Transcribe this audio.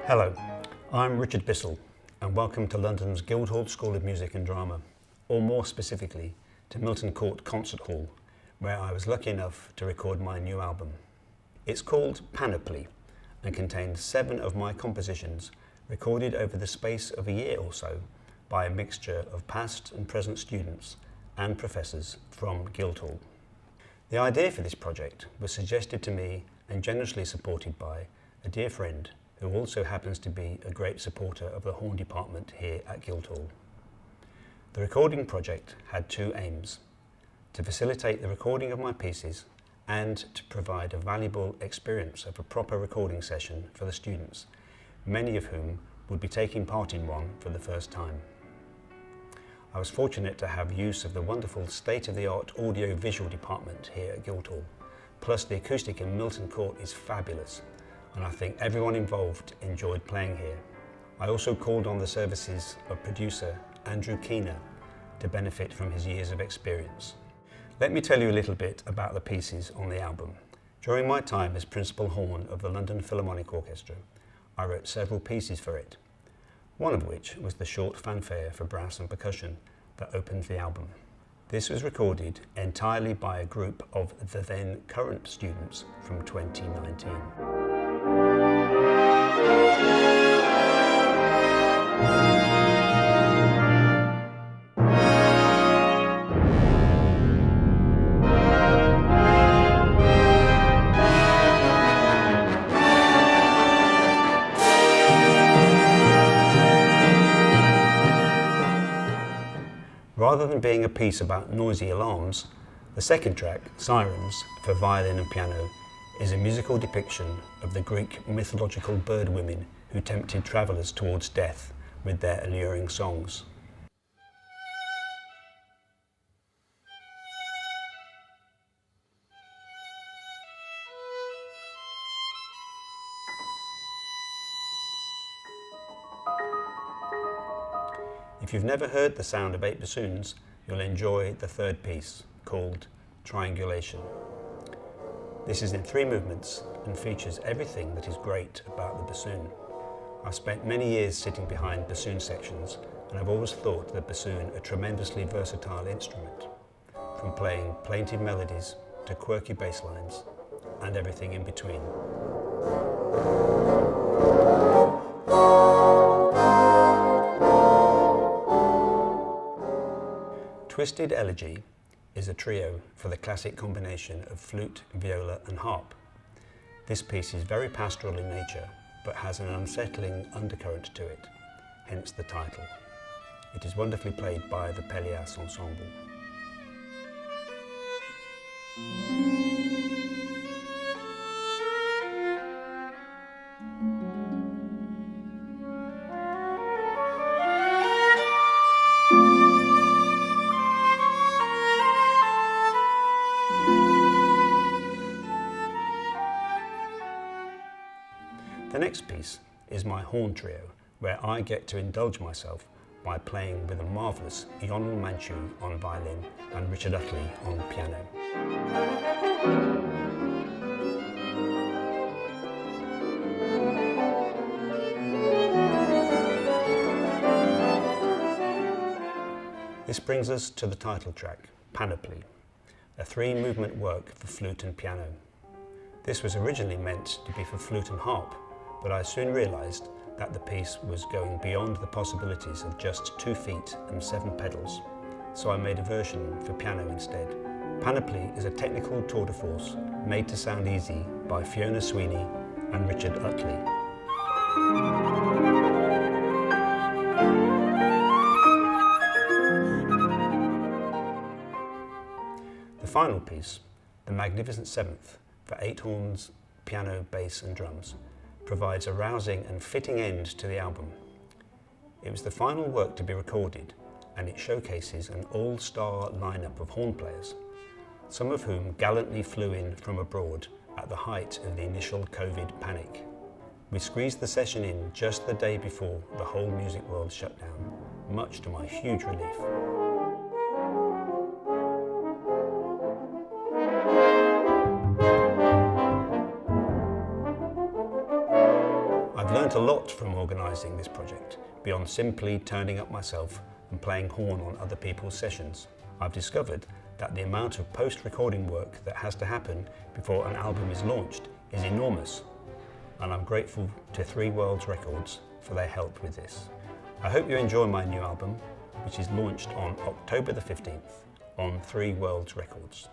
Hello, I'm Richard Bissill and welcome to London's Guildhall School of Music and Drama, or more specifically to Milton Court Concert Hall, where I was lucky enough to record my new album. It's called Panoply and contains 7 of my compositions recorded over the space of a year or so by a mixture of past and present students and professors from Guildhall. The idea for this project was suggested to me and generously supported by a dear friend who also happens to be a great supporter of the horn department here at Guildhall. The recording project had 2 aims: to facilitate the recording of my pieces and to provide a valuable experience of a proper recording session for the students, many of whom would be taking part in one for the first time. I was fortunate to have use of the wonderful state-of-the-art audio-visual department here at Guildhall, plus the acoustic in Milton Court is fabulous, and I think everyone involved enjoyed playing here. I also called on the services of producer Andrew Keener to benefit from his years of experience. Let me tell you a little bit about the pieces on the album. During my time as principal horn of the London Philharmonic Orchestra, I wrote several pieces for it, one of which was the short fanfare for brass and percussion that opened the album. This was recorded entirely by a group of the then current students from 2019. Rather than being a piece about noisy alarms, the second track, Sirens, for violin and piano, is a musical depiction of the Greek mythological bird women who tempted travellers towards death with their alluring songs. If you've never heard the sound of 8 bassoons, you'll enjoy the third piece, called Triangulation. This is in 3 movements and features everything that is great about the bassoon. I've spent many years sitting behind bassoon sections, and I've always thought the bassoon a tremendously versatile instrument, from playing plaintive melodies to quirky bass lines and everything in between. Twisted Elegy is a trio for the classic combination of flute, viola and harp. This piece is very pastoral in nature, but has an unsettling undercurrent to it, hence the title. It is wonderfully played by the Pelléas Ensemble. The next piece is my horn trio, where I get to indulge myself by playing with the marvellous Ionel Manchu on violin and Richard Utley on piano. This brings us to the title track, Panoply, a 3-movement work for flute and piano. This was originally meant to be for flute and harp, but I soon realised that the piece was going beyond the possibilities of just 2 feet and 7 pedals, so I made a version for piano instead. Panoply is a technical tour de force made to sound easy by Fiona Sweeney and Richard Utley. The final piece, the Magnificent Seventh, for 8 horns, piano, bass and drums, provides a rousing and fitting end to the album. It was the final work to be recorded, and it showcases an all-star lineup of horn players, some of whom gallantly flew in from abroad at the height of the initial COVID panic. We squeezed the session in just the day before the whole music world shut down, much to my huge relief. I've learned learnt a lot from organising this project, beyond simply turning up myself and playing horn on other people's sessions. I've discovered that the amount of post-recording work that has to happen before an album is launched is enormous, and I'm grateful to 3 Worlds Records for their help with this. I hope you enjoy my new album, which is launched on October the 15th on 3 Worlds Records.